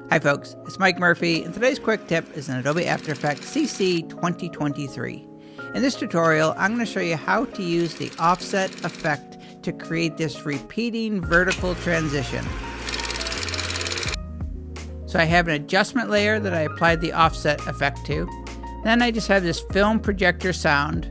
Hi folks, it's Mike Murphy, and today's quick tip is in Adobe After Effects CC 2023. In this tutorial, I'm going to show you how to use the offset effect to create this repeating vertical transition. So I have an adjustment layer that I applied the offset effect to. Then I just have this film projector sound.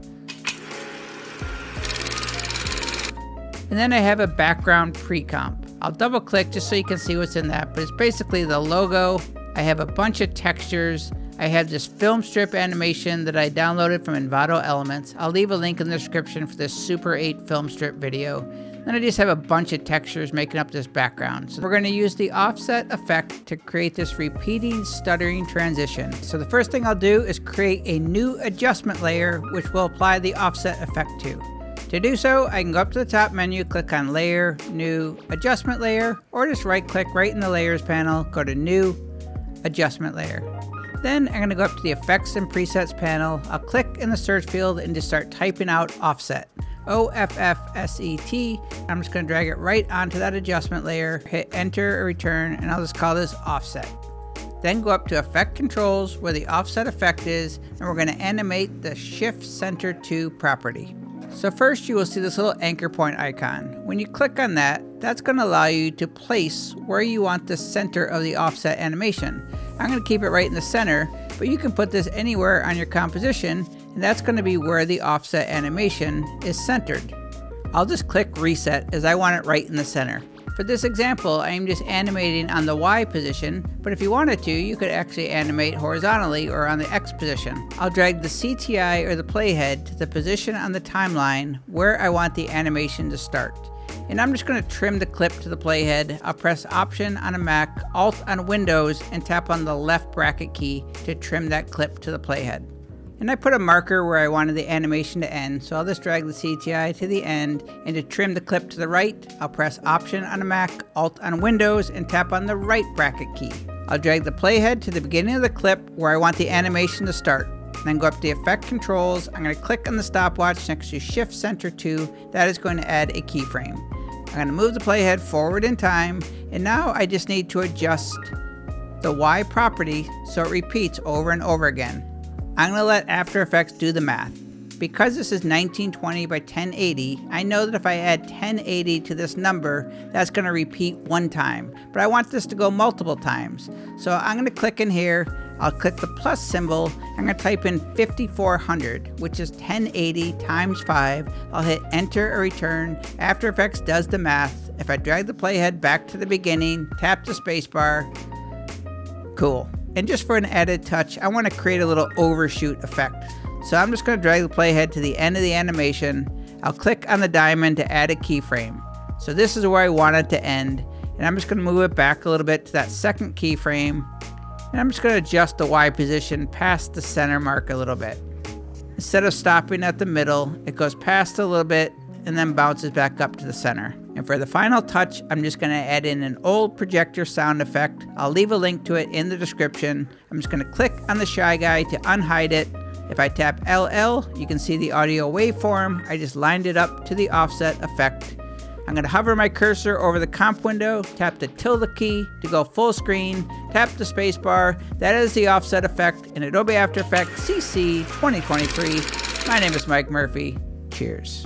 And then I have a background pre-comp. I'll double click just so you can see what's in that, but it's basically the logo. I have a bunch of textures. I have this Filmstrip animation that I downloaded from Envato Elements. I'll leave a link in the description for this Super 8 Filmstrip video. Then I just have a bunch of textures making up this background. So we're going to use the offset effect to create this repeating stuttering transition. So the first thing I'll do is create a new adjustment layer, which we'll apply the offset effect to. To do so, I can go up to the top menu, click on Layer, New, Adjustment Layer, or just right-click right in the Layers panel, go to New, Adjustment Layer. Then I'm going to go up to the Effects and Presets panel. I'll click in the search field and just start typing out Offset. O-F-F-S-E-T. I'm just going to drag it right onto that adjustment layer, hit Enter or Return, and I'll just call this Offset. Then go up to Effect Controls, where the Offset effect is, and we're going to animate the Shift Center To property. So first you will see this little anchor point icon. When you click on that, that's going to allow you to place where you want the center of the offset animation. I'm going to keep it right in the center, but you can put this anywhere on your composition, and that's going to be where the offset animation is centered. I'll just click Reset as I want it right in the center. For this example, I am just animating on the Y position, but if you wanted to, you could actually animate horizontally or on the X position. I'll drag the CTI or the playhead to the position on the timeline where I want the animation to start. And I'm just going to trim the clip to the playhead. I'll press Option on a Mac, Alt on Windows, and tap on the left bracket key to trim that clip to the playhead. And I put a marker where I wanted the animation to end, so I'll just drag the CTI to the end, and to trim the clip to the right, I'll press Option on a Mac, Alt on Windows, and tap on the right bracket key. I'll drag the playhead to the beginning of the clip where I want the animation to start. Then go up to the Effect Controls. I'm going to click on the stopwatch next to Shift Center To. That is going to add a keyframe. I'm going to move the playhead forward in time, and now I just need to adjust the Y property so it repeats over and over again. I'm going to let After Effects do the math. Because this is 1920 by 1080, I know that if I add 1080 to this number, that's going to repeat one time. But I want this to go multiple times. So I'm going to click in here, I'll click the plus symbol, I'm going to type in 5400, which is 1080 times 5. I'll hit Enter or Return. After Effects does the math. If I drag the playhead back to the beginning, tap the spacebar, cool. And just for an added touch, I want to create a little overshoot effect. So I'm just going to drag the playhead to the end of the animation. I'll click on the diamond to add a keyframe. So this is where I want it to end. And I'm just going to move it back a little bit to that second keyframe. And I'm just going to adjust the Y position past the center mark a little bit. Instead of stopping at the middle, it goes past a little bit and then bounces back up to the center. And for the final touch, I'm just going to add in an old projector sound effect. I'll leave a link to it in the description. I'm just going to click on the Shy Guy to unhide it. If I tap LL, you can see the audio waveform. I just lined it up to the offset effect. I'm going to hover my cursor over the comp window, tap the tilde key to go full screen, tap the spacebar. That is the offset effect in Adobe After Effects CC 2023. My name is Mike Murphy. Cheers.